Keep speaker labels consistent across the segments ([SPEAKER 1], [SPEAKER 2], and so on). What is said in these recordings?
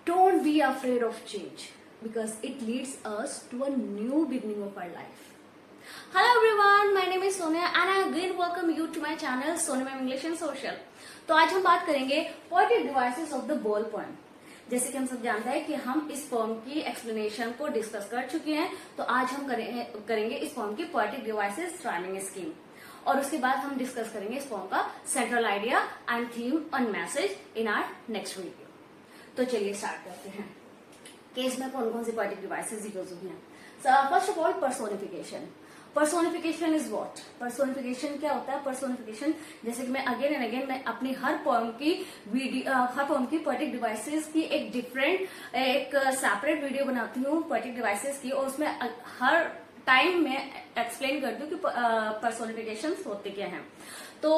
[SPEAKER 1] Don't be afraid of change because it leads us to a new beginning of our life. Hello everyone, my name is Sonia and I again welcome you to my channel Sonia Ma'am English and Social. तो आज हम बात करेंगे poetic devices of the ball poem. जैसे कि हम सब जानते हैं कि हम इस पोएम की एक्सप्लेनेशन को डिस्कस कर चुके हैं, तो आज हम करेंगे इस पोएम की पोएटिक डिवाइसेस राइमिंग स्कीम, और उसके बाद हम डिस्कस करेंगे इस पोएम का central idea and theme and message in our next video. तो चलिए स्टार्ट करते हैं कि इसमें कौन कौन सी पोएटिक डिवाइसेस यूज हुई हैं. First of all personification. Personification is what? Personification क्या होता है? पर्सोनिफिकेशन जैसे कि मैं अगेन एंड अगेन मैं अपनी हर पोएम की पोएटिक डिवाइसेस की एक सेपरेट वीडियो बनाती हूँ पोएटिक डिवाइसेस की, और उसमें हर टाइम में एक्सप्लेन करती हूँ कि पर्सोनिफिकेशन होते क्या हैं. तो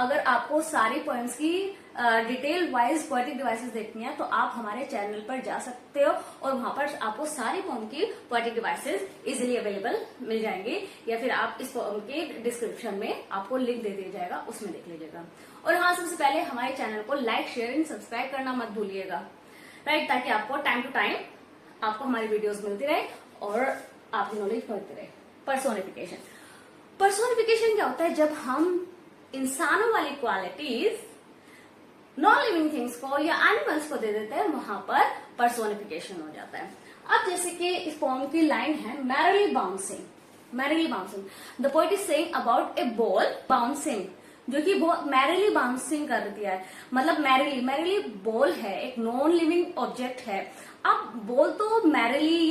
[SPEAKER 1] अगर आपको सारी पोएम्स की डिटेल वाइज पोएटिक डिवाइसेस देखनी है तो आप हमारे चैनल पर जा सकते हो, और वहां पर आपको सारी पोएम की पोएटिक डिवाइसेस इजीली अवेलेबल मिल जाएंगे, या फिर आप इस पोएम के डिस्क्रिप्शन में आपको लिंक दे दिया जाएगा, उसमें देख लीजिएगा. और हाँ, सबसे पहले हमारे चैनल को लाइक शेयर एंड सब्सक्राइब करना मत भूलिएगा, राइट, ताकि आपको टाइम टू टाइम आपको हमारी वीडियोज मिलती रहे और आपकी नॉलेज बढ़ती रहे. पर्सोनिफिकेशन क्या होता है? जब हम इंसानों वाली क्वालिटीज नॉन लिविंग थिंग्स को या एनिमल्स को दे देते हैं, वहां पर पर्सोनिफिकेशन हो जाता है. अब जैसे कि इस पोएम की लाइन है merrily bouncing. The poet is saying about A ball bouncing, जो कि बहुत मैरिली बाउंसिंग कर दिया है. मतलब मैरिली बॉल है, एक नॉन लिविंग ऑब्जेक्ट है. अब बॉल तो मैरिली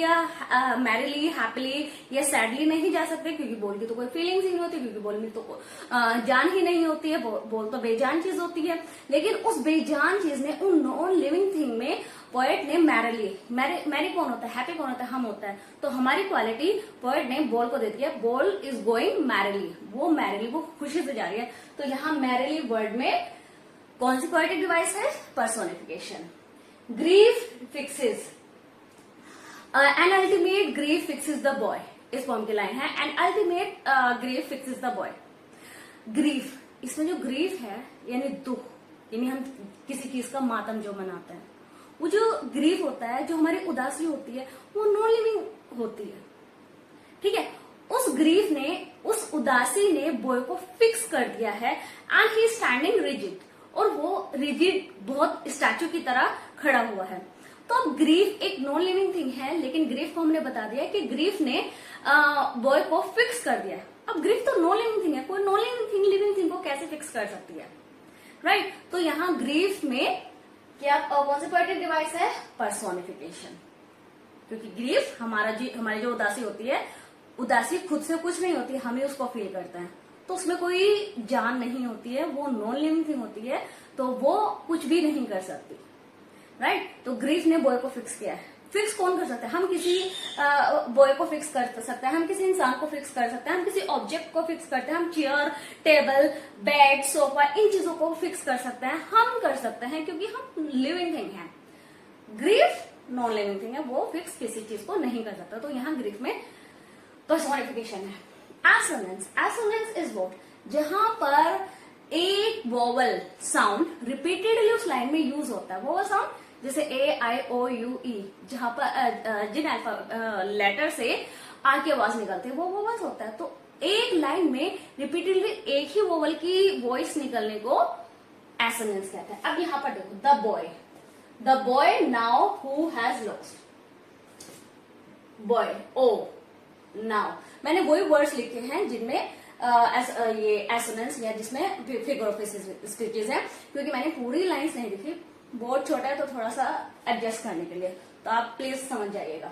[SPEAKER 1] हैप्पीली या सैडली नहीं जा सकते, क्योंकि बॉल की तो कोई फीलिंग्स ही नहीं होती, क्योंकि बॉल में तो जान ही नहीं होती है. बॉल तो बेजान चीज होती है. लेकिन उस बेजान चीज ने, उन नॉन लिविंग थिंग में पोएट ने मैरी कौन होता है? हैप्पी कौन होता है? हम होता है. तो हमारी क्वालिटी पोएट ने बॉल को दे दी है. बॉल इज गोइंग मैरिली, वो खुशी से जा रही है. तो यहाँ मैरिली वर्ड में कौन सी पोएटिक डिवाइस है? Personification. Grief fixes, an ultimate grief fixes the boy. इस पोएम की लाइन है an ultimate grief fixes the boy. Grief, इसमें जो ग्रीफ है यानी दुख, यानी हम किसी चीज का मातम जो मनाते हैं, वो जो ग्रीफ होता है, जो हमारी उदासी होती है, वो नॉन लिविंग होती है. ठीक है. उस ग्रीफ ने, उस उदासी ने बॉय को फिक्स कर दिया है एंड ही स्टैंडिंग रिजिड, और वो रिजिड बहुत स्टैचू की तरह खड़ा हुआ है. तो अब ग्रीफ एक नॉन लिविंग थिंग है, लेकिन ग्रीफ को हमने बता दिया कि ग्रीफ ने बॉय को फिक्स कर दिया है. अब ग्रीफ तो नॉन लिविंग थिंग है, कोई नॉन लिविंग थिंग को कैसे फिक्स कर सकती है, राइट? तो यहाँ ग्रीफ में क्या कौन सी पोएटिक डिवाइस है? पर्सोनिफिकेशन. क्योंकि ग्रीफ हमारी जो उदासी होती है, उदासी खुद से कुछ नहीं होती, हम ही उसको फील करते हैं. तो उसमें कोई जान नहीं होती है, वो नॉन लिविंग थिंग होती है, तो वो कुछ भी नहीं कर सकती, राइट? तो ग्रीफ ने बॉय को फिक्स किया है. फिक्स कौन कर सकता है? हम किसी बॉय को फिक्स कर सकते हैं, हम किसी इंसान को फिक्स कर सकते हैं, हम किसी ऑब्जेक्ट को फिक्स करते हैं. हम चेयर, टेबल, बेड, सोफा, इन चीजों को फिक्स कर सकते हैं. हम कर सकते हैं क्योंकि हम लिविंग थिंग है. ग्रीफ नॉन लिविंग थिंग है, वो फिक्स किसी चीज को नहीं कर सकता. तो यहाँ ग्रीफ में पर्सोनिफिकेशन है. Assonance is what? जहां पर एक वोवल साउंड रिपीटेडली उस लाइन में यूज होता है. वोवल साउंड जैसे ए, आई, ओ, यू, ई, जहां पर जिन लेटर से आ की आवाज निकलती है, वो वोवल्स होता है. तो एक लाइन में रिपीटेडली एक ही वोवल की वॉइस निकलने को एसोनेंस कहते हैं. अब यहां पर देखो, the boy now who has lost. Boy, O, now, मैंने वही वर्ड्स लिखे हैं जिनमें ये एसोनेंस या जिसमें फिगर ऑफ स्पीचेस है, क्योंकि मैंने पूरी लाइंस नहीं लिखी. बोर्ड छोटा है तो थोड़ा सा एडजस्ट करने के लिए, तो आप प्लीज समझ जाइएगा.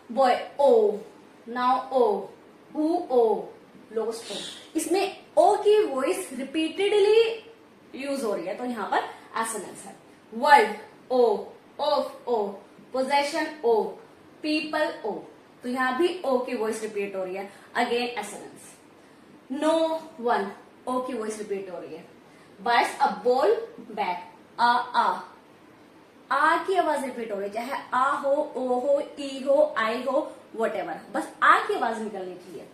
[SPEAKER 1] Boy, O, now o, who, o, lost, o. इसमें ओ की वॉइस रिपीटेडली यूज हो रही है, तो यहाँ पर एसोनेंस है. World, o, of, o, possession, o, people, o. तो यहाँ भी ओ की वॉइस रिपीट हो रही है. Again assonance. नो वन, ओ की वॉइस रिपीट हो रही है. बाइट्स अ बॉल बैक, आ की आवाज रिपीट हो रही है, चाहे आ हो, ओ हो, ई हो, आई हो, वॉटेवर, बस आ की आवाज निकलनी चाहिए.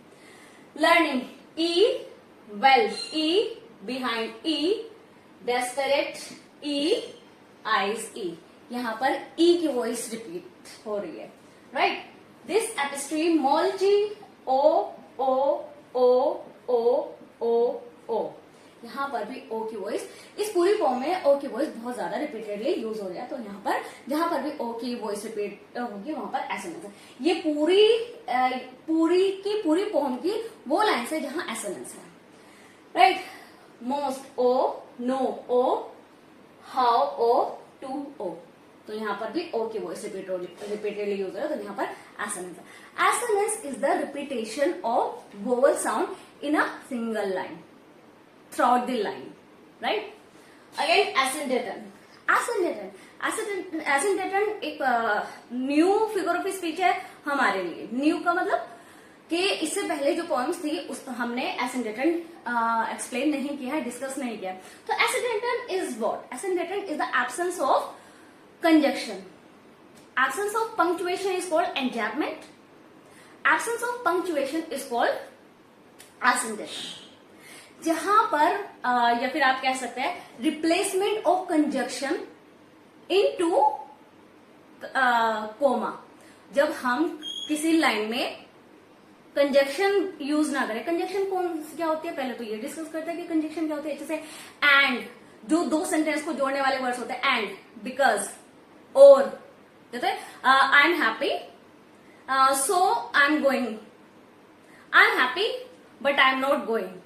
[SPEAKER 1] लर्निंग, ई, वेल, ई, बिहाइंड, ई, डेस्परेट, ई, आईज, ई. यहाँ पर ई की वॉइस रिपीट हो रही है, राइट। दिस एपिस्ट्रीम मोल्जी ओ ओ ओ ओ ओ ओ, यहाँ पर भी ओ की वॉइस, इस पूरी फॉर्म में ओ की वॉइस बहुत ज्यादा रिपीटेडली यूज हो रही है, तो यहाँ पर जहां पर भी ओ की वॉइस रिपीट होगी वहां पर एसोनेंस है। ये पूरी फॉर्म की वो लाइन है जहां एसोनेंस है, right. Most O, no O, how O, to O, तो यहाँ पर भी ओ की वॉइस रिपीटेडली यूज हो रहा है, तो यहाँ पर एसोनेंस है। Assonance is the repetition of vowel sound in a single line throughout the line, right? Again, ascendaton. Ascendaton एक न्यू फिगर ऑफ स्पीच है हमारे लिए। न्यू का मतलब कि इससे पहले जो पॉइंट्स थी उस हमने ascendaton एक्सप्लेन नहीं किया है, डिस्कस नहीं किया। तो ascendaton is what? ascendaton is the absence of conjunction. Absence of punctuation is called enjambment. Absence of punctuation is called ascendaton। जहां पर या फिर आप कह सकते हैं replacement of conjunction into comma. जब हम किसी लाइन में कंजक्शन यूज ना करें, कंजक्शन कौन क्या होती है पहले तो ये डिस्कस करते हैं कि कंजक्शन क्या होती है। जैसे एंड, जो दो सेंटेंस को जोड़ने वाले वर्ड्स होते हैं, एंड, बिकॉज, और, जैसे I am happy so I am going, I am happy but I am not going.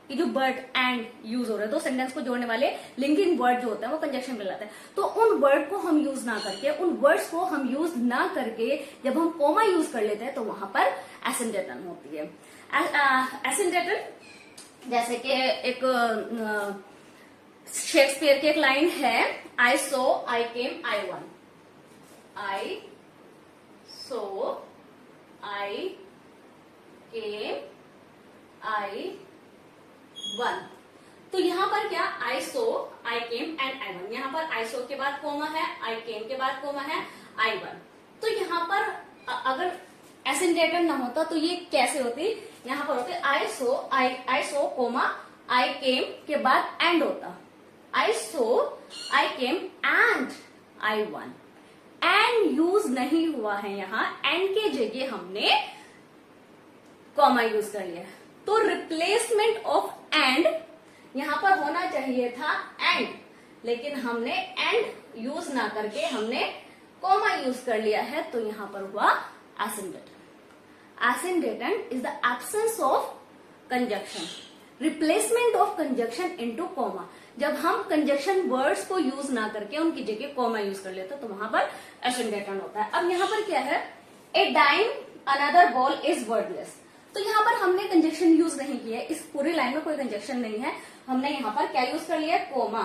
[SPEAKER 1] ये जो वर्ड एंड यूज हो रहा है, दो सेंटेंस को जोड़ने वाले लिंकिंग वर्ड जो होता है वो कंजक्शन कहलाता है। तो उन वर्ड को हम यूज ना करके, उन वर्ड्स को हम यूज ना करके जब हम कोमा यूज कर लेते हैं तो वहां पर एसेंडेटन होती है। एसेंडेटन जैसे कि एक शेक्सपियर की एक लाइन है, आई saw I came I one. I saw I came I one. तो यहां पर क्या, आई saw I came and I one. यहां पर आई सो के बाद कोमा है, आई केम के बाद कोमा है, आई वन। तो यहां पर अगर एसेंडेटन ना होता तो ये कैसे होती? यहां पर होते आई सो कोमा आई केम के बाद एंड होता, I saw I came and I won. And use नहीं हुआ है, यहां एंड के जगह हमने कॉमा यूज कर लिया। तो रिप्लेसमेंट ऑफ एंड यहां पर होना चाहिए था एंड, लेकिन हमने एंड यूज ना करके हमने कॉमा यूज कर लिया है, तो यहां पर हुआ asyndeton. Asyndeton is the absence of conjunction, replacement of conjunction into comma. जब हम कंजक्शन वर्ड्स को यूज ना करके उनकी जगह कॉमा यूज कर लेते तो वहां पर एसेंडेटन होता है। अब यहां पर क्या है, a dime another ball is worthless. तो यहां पर हमने कंजक्शन यूज नहीं किया है, इस पूरी लाइन में कोई कंजक्शन नहीं है, हमने यहां पर क्या यूज कर लिया, comma.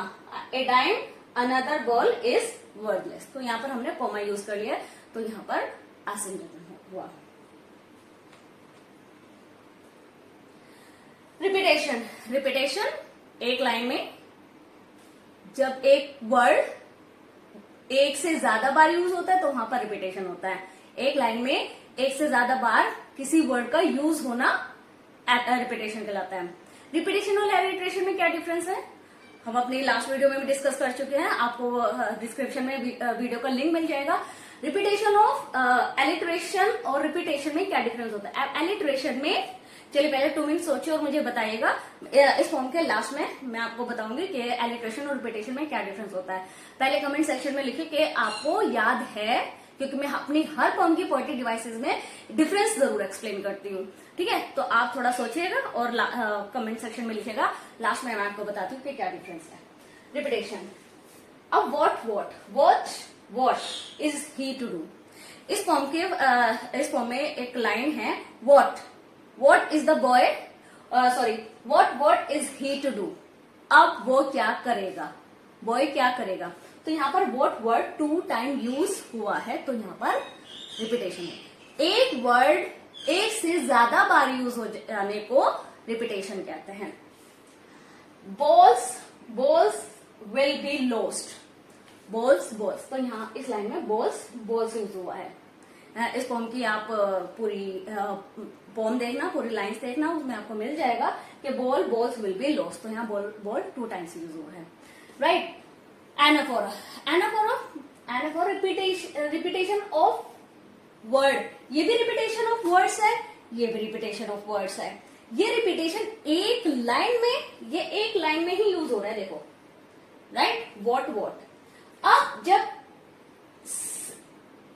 [SPEAKER 1] A dime another ball is worthless, तो यहां पर हमने कोमा यूज कर लिया, तो यहां पर एसेंडेटन हुआ। रिपीटेशन, रिपीटेशन एक लाइन में जब एक वर्ड एक से ज्यादा बार यूज होता है तो वहां पर रिपीटेशन होता है। एक लाइन में एक से ज्यादा बार किसी वर्ड का यूज होना रिपीटेशन कहलाता है। रिपीटेशन और एलिट्रेशन में क्या डिफरेंस है हम अपनी लास्ट वीडियो में भी डिस्कस कर चुके हैं, आपको डिस्क्रिप्शन में वीडियो का लिंक मिल जाएगा। रिपीटेशन ऑफ एलिट्रेशन और रिपीटेशन में क्या डिफरेंस होता है? एलिट्रेशन में, चलिए पहले 2 मिनट सोचिए और मुझे बताइएगा। इस फॉर्म के लास्ट में मैं आपको बताऊंगी कि एलिट्रेशन और रिपीटेशन में क्या डिफरेंस होता है। पहले कमेंट सेक्शन में लिखिए कि आपको याद है, क्योंकि मैं अपनी हर फॉर्म की पोएटिक डिवाइसेस में डिफरेंस जरूर एक्सप्लेन करती हूँ, ठीक है। तो आप थोड़ा सोचिएगा और कमेंट सेक्शन में लिखिएगा, लास्ट में मैं आपको बताती हूँ कि क्या डिफरेंस है। रिपीटेशन, अब what is he to do. इस फॉर्म में एक लाइन है, what is the boy, what is he to do. अब वो क्या करेगा, बॉय क्या करेगा। तो यहाँ पर वॉट वर्ड 2 टाइम यूज हुआ है, तो यहाँ पर रिपीटेशन है। एक वर्ड एक से ज्यादा बार यूज हो जाने को रिपीटेशन कहते हैं। Balls will be lost, balls, तो यहाँ इस लाइन में बॉल्स यूज हुआ है। इस पोम की आप पूरी पोम देखना, पूरी लाइंस देखना, उसमें आपको मिल जाएगा कि बॉल्स विल बी लॉस्ट। तो यहाँ बॉल 2 टाइम्स यूज हुआ है, right. Anaphora anaphora repetition of word, ये भी रिपीटेशन ऑफ वर्ड्स है, ये भी रिपीटेशन ऑफ वर्ड्स है। ये रिपीटेशन एक लाइन में, ये एक लाइन में ही यूज हो रहा है, देखो, राइट, वॉट वॉट। अब जब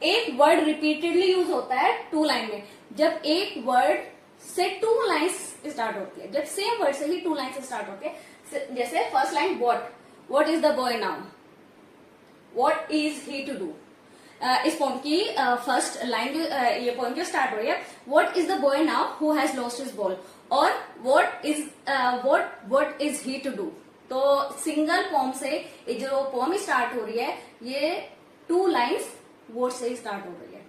[SPEAKER 1] एक वर्ड रिपीटेडली यूज होता है टू लाइन में, जब एक वर्ड से टू लाइन्स स्टार्ट होती है, जब सेम वर्ड से ही टू लाइन से स्टार्ट होती है, जैसे first line what is the boy now, what is he to do. इस पोएम की फर्स्ट लाइन जो ये पोएम जो स्टार्ट हो रही है, what is the boy now who has lost his ball, और what is he to do. तो सिंगल पोएम से ये जो पोएम स्टार्ट हो रही है, ये टू लाइन्स वर्ड से स्टार्ट हो रही है,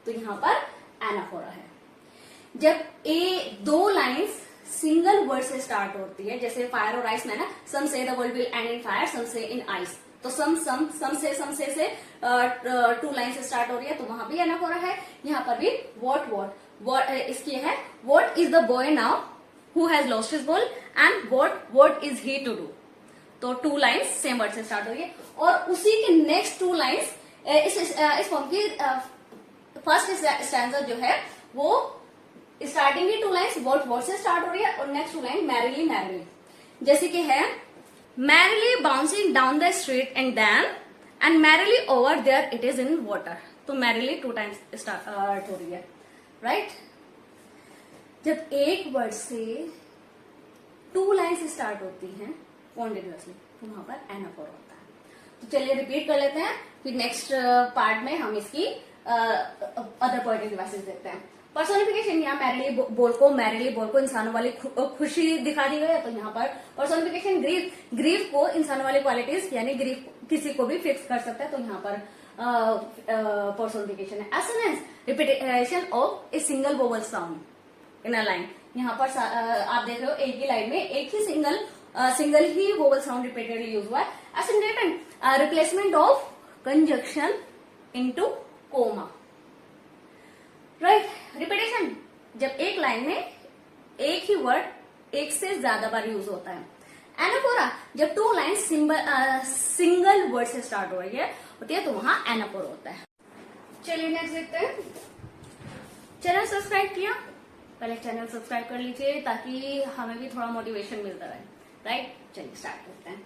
[SPEAKER 1] तो यहां पर एनाफोरा है। जब दो लाइन्स सिंगल वर्ड से स्टार्ट होती है, जैसे फायर और आइस में ना, some say the world will end in fire, some say in ice, तो सम से टू लाइन से स्टार्ट हो रही है, तो वहां भी एनाफोरा है। यहाँ पर भी वॉट इसकी है, what is the boy now who has lost his ball and what is he to do. तो टू लाइन्स सेम वर्ड से स्टार्ट हो रही है, और उसी के नेक्स्ट टू लाइन्स इस फॉर्म की फर्स्ट स्टैंजा जो है वो स्टार्टिंग की टू लाइन्स वॉट से स्टार्ट हो रही है, और नेक्स्ट टू लाइन मैरिली, जैसे कि है merrily bouncing down the street and merrily over there it is in water। तो merrily टू टाइम्स स्टार्ट हो रही है, राइट। जब एक वर्ड से टू लाइन्स स्टार्ट होती हैं कॉन्टिन्यूअसली, तो वहां पर एनाफोरा होता है। तो चलिए रिपीट कर लेते हैं, फिर नेक्स्ट पार्ट में हम इसकी अदर पोएटिक डिवाइसेस देखते हैं। पर्सोनिफिकेशन, यहाँ मैरिली बोल को इंसानों वाली खुशी दिखा दी गई है, तो यहाँ पर पर्सोनिफिकेशन ग्रीफ को इंसानों वाली क्वालिटीज, यानी ग्रीफ किसी को भी फिक्स कर सकता है, तो यहाँ पर पर्सोनिफिकेशन है। Assonance, repetition of a single vowel sound in a line. यहाँ पर आप देख रहे हो एक ही लाइन में एक ही सिंगल ही वोवल साउंड रिपीटेडली यूज हुआ है। एसेंडेंट, replacement of conjunction into comma, right. Repetition, जब एक लाइन में एक ही वर्ड एक से ज्यादा बार यूज होता है। एनाफोरा, जब टू लाइन सिंगल वर्ड से स्टार्ट हो रही है होती है, तो वहां एनाफोरा होता है। चलिए नेक्स्ट देखते हैं। चैनल सब्सक्राइब किया, पहले चैनल सब्सक्राइब कर लीजिए ताकि हमें भी थोड़ा मोटिवेशन मिलता रहे, राइट। चलिए स्टार्ट करते हैं।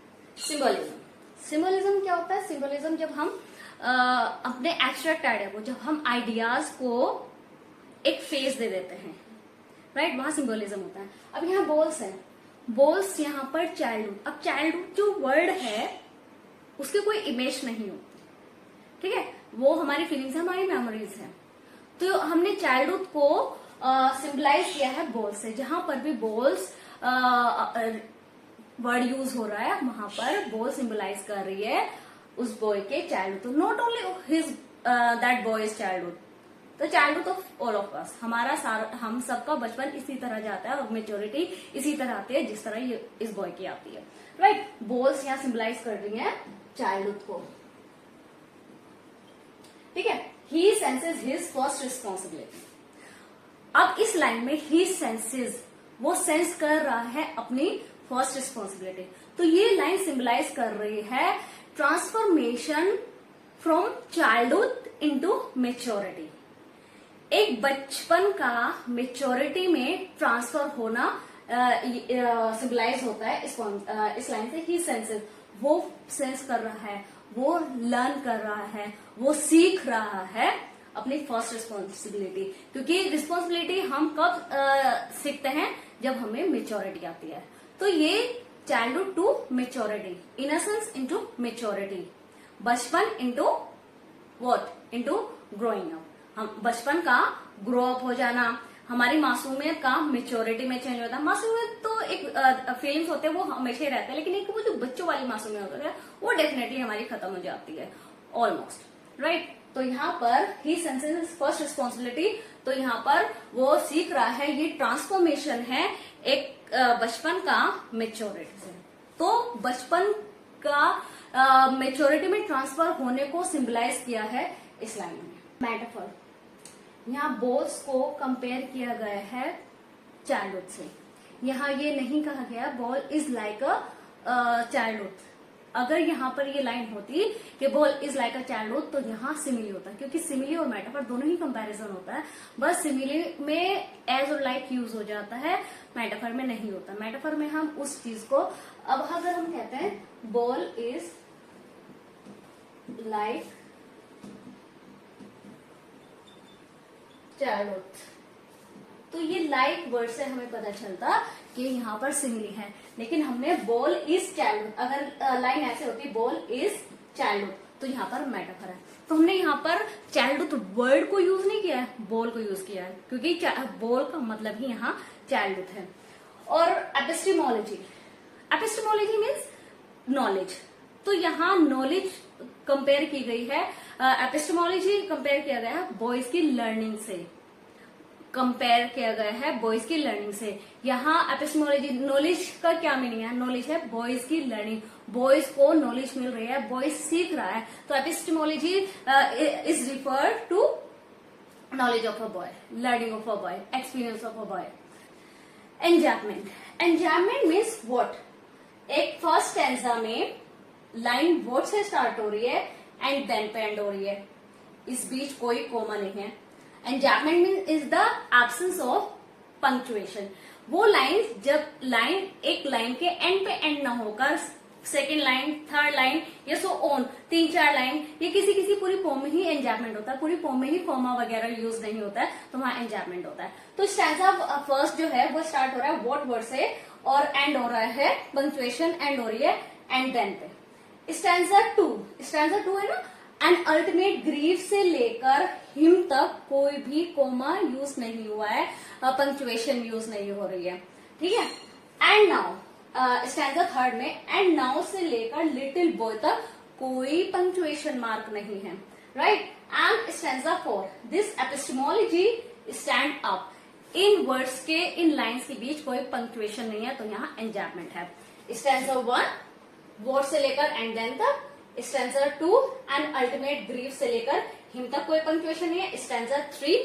[SPEAKER 1] सिंबोलिज्म क्या होता है? सिंबोलिज्म जब हम अपने एब्स्ट्रैक्ट आइडिया को, जब हम आइडियाज को एक फेस दे देते हैं, राइट, वहां सिंबोलिज्म होता है। अब यहाँ बोल्स है, बोल्स यहाँ पर चाइल्डहुड। अब चाइल्डहुड जो वर्ड है उसकी कोई इमेज नहीं होती, ठीक है, वो हमारी फीलिंग्स है, हमारी मेमोरीज है। तो हमने चाइल्डहुड को सिंबलाइज किया है बोल्स से। जहां पर भी बोल्स वर्ड यूज हो रहा है, वहां पर बोल सिंबलाइज कर रही है उस बॉय के चाइल्डहुड। तो not only his that boy is childhood, तो childhood of all of us, हम सबका बचपन इसी तरह जाता है और मेच्योरिटी इसी तरह आती है जिस तरह ये इस बॉय की आती है, राइट। बोल्स यहाँ सिंबलाइज कर रही है चाइल्डहुड को, ठीक है। ही सेंसेस हिज फर्स्ट रिस्पॉन्सिबिलिटी। अब इस लाइन में ही सेंसेस, वो सेंस कर रहा है अपनी फर्स्ट रिस्पॉन्सिबिलिटी। तो ये लाइन सिंबलाइज कर रही है transformation from childhood into maturity. एक बचपन का मेच्योरिटी में ट्रांसफर होना सिंबलाइज होता है इस लाइन से। ही सेंसेस, वो सेंस कर रहा है, वो लर्न कर रहा है, वो सीख रहा है अपनी फर्स्ट रिस्पॉन्सिबिलिटी। क्योंकि रिस्पॉन्सिबिलिटी हम कब सीखते हैं? जब हमें मेच्योरिटी आती है। तो ये childhood to maturity, innocence into maturity, बचपन into what, into growing up. हम बचपन का ग्रो अप हो जाना, हमारी मासूमियत का मेच्योरिटी में चेंज होता है। मासूमियत तो एक फीलिंग्स होते हैं, वो हमेशा ही रहता है, लेकिन एक वो जो बच्चों वाली मासूमियत होती है वो डेफिनेटली हमारी खत्म हो जाती है ऑलमोस्ट, राइट। तो यहाँ पर ही सेंसेस फर्स्ट रिस्पॉन्सिबिलिटी, तो यहाँ पर वो सीख रहा है, ये ट्रांसफॉर्मेशन है एक बचपन का मेच्योरिटी से। तो बचपन का मेच्योरिटी में ट्रांसफर होने को सिंबलाइज किया है इस लाइन में। मेटाफर, यहाँ बोल्स को कंपेयर किया गया है चाइल्डहुड से। यहाँ ये नहीं कहा गया ball is like a childhood, अगर यहाँ पर ये लाइन होती कि ball is like a childhood, तो यहाँ सिमिली होता है, क्योंकि सिमिली और मेटाफर दोनों ही कंपैरिजन होता है। बस सिमिली में एज और लाइक यूज हो जाता है, मेटाफर में नहीं होता। मेटाफर में हम उस चीज को, अब अगर हम कहते हैं बॉल इज लाइक चाइल्डहुड, तो ये लाइक वर्ड से हमें पता चलता कि यहाँ पर सिमिली है। लेकिन हमने बॉल इज चाइल्डहुड, अगर लाइन ऐसे होती बॉल इज चाइल्डहुड, तो यहाँ पर मेटाफर है। तो हमने यहाँ पर चाइल्डहुड वर्ड को यूज नहीं किया है, बॉल को यूज किया है, क्योंकि बॉल का मतलब ही यहाँ चाइल्डहुड है। और एपिस्टेमोलॉजी, एपिस्टेमोलॉजी मीन्स नॉलेज, तो यहाँ नॉलेज कंपेयर की गई है, एपिस्टेमोलॉजी कंपेयर किया गया है बॉयज की लर्निंग से, कंपेयर किया गया है बॉयज की लर्निंग से। यहाँ एपिस्टेमोलॉजी, नॉलेज का क्या मीनिंग है? नॉलेज है बॉयज की लर्निंग, बॉयज को नॉलेज मिल रही है, बॉयज सीख रहा है, तो epistemology is referred to knowledge of a boy, learning of a boy, experience of a boy. Enjambment, enjambment means what? एक फर्स्ट स्टैंजा में लाइन व्हाट से स्टार्ट हो रही है एंड देन पे एंड हो रही है, इस बीच कोई कोमा नहीं है। Enjambment means is the absence of punctuation. वो लाइन, जब लाइन एक लाइन के एंड पे एंड ना होकर सेकेंड लाइन, थर्ड लाइन या सो ऑन, 3-4 लाइन, ये किसी पूरी पोम में ही एंजापमेंट होता है, पूरी पोम में ही कॉमा वगैरह यूज नहीं होता है, तो वहां एंजापमेंट होता है। तो स्टैंजा फर्स्ट जो है वो स्टार्ट हो रहा है व्हाट वर्ड से और एंड हो रहा है, पंक्चुएशन एंड हो रही है एंड देन पे। स्टैंजा 2 है ना, एंड अल्टीमेट ग्रीव से लेकर हिम तक कोई भी कोमा यूज नहीं हुआ है, पंक्चुएशन यूज नहीं हो रही है, ठीक है। एंड नाउ, स्टैंजा थर्ड में एंड नाउ से लेकर लिटिल बॉय तक कोई पंक्चुएशन मार्क नहीं है, right. And stanza 4, this epistemology stand up, in words के, इन लाइंस के बीच कोई पंक्चुएशन नहीं है, तो यहाँ एंजापमेंट है। स्टैंजा 1 वर्ड से लेकर एंड देन तक, स्टैंजा 2 एंड अल्टीमेट ग्रीव से लेकर हिम तक कोई पंक्चुएशन नहीं है, स्टैंजा 3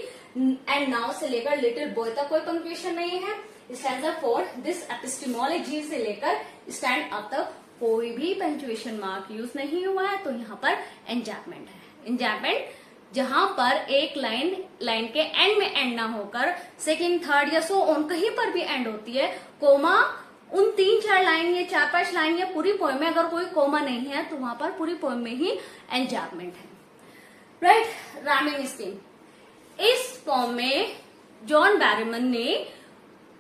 [SPEAKER 1] एंड नाउ से लेकर लिटिल बॉय तक कोई पंक्चुएशन नहीं है, स्टैंजा 4 दिस एपिस्टेमोलॉजी से लेकर स्टैंड अप तक कोई भी पंक्चुएशन मार्क यूज नहीं हुआ है, तो यहाँ पर एंजापमेंट है। एंजापमेंट जहां पर एक लाइन के एंड में एंड ना होकर सेकेंड, थर्ड या सो ऑन कहीं पर भी एंड होती है, कोमा उन 3-4 लाइन या 4-5 लाइन या पूरी पोएम में अगर कोई कोमा नहीं है, तो वहां पर पूरी पोएम में ही एंजापमेंट है, राइट। राइमिंग स्कीम, इस पोएम में जॉन बैरमन ने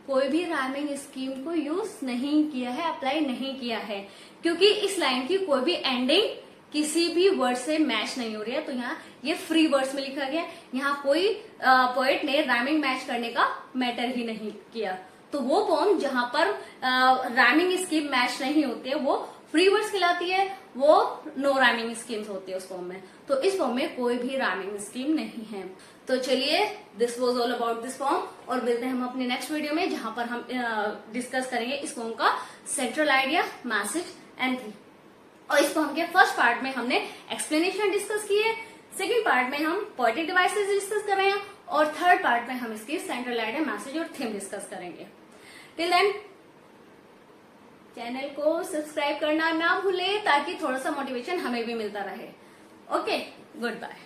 [SPEAKER 1] कोई भी राइमिंग स्कीम को यूज नहीं किया है, अप्लाई नहीं किया है, क्योंकि इस लाइन की कोई भी एंडिंग किसी भी वर्ड से मैच नहीं हो रही है, तो यहाँ ये फ्री वर्ड्स में लिखा गया। यहाँ कोई पोएट ने राइमिंग मैच करने का मैटर ही नहीं किया, तो वो पोम जहां पर राइमिंग स्कीम मैच नहीं होती है वो फ्री वर्ड्स कहलाती है, वो नो राइमिंग स्कीम्स होती है उस पोम में। तो इस पोम में कोई भी राइमिंग स्कीम नहीं है। तो चलिए, this was all about this pome, और मिलते हैं हम अपने नेक्स्ट वीडियो में, जहां पर हम डिस्कस करेंगे इस पोम का central idea, message and theme. और इस पोम के फर्स्ट पार्ट में हमने एक्सप्लेनेशन डिस्कस की है, सेकेंड पार्ट में हम पोएटिक डिवाइसेस डिस्कस कर रहे हैं, और थर्ड पार्ट में हम इसकी सेंट्रल आइडिया, मैसेज और थीम डिस्कस करेंगे। टिल देन चैनल को सब्सक्राइब करना ना भूले, ताकि थोड़ा सा मोटिवेशन हमें भी मिलता रहे। Okay, good bye.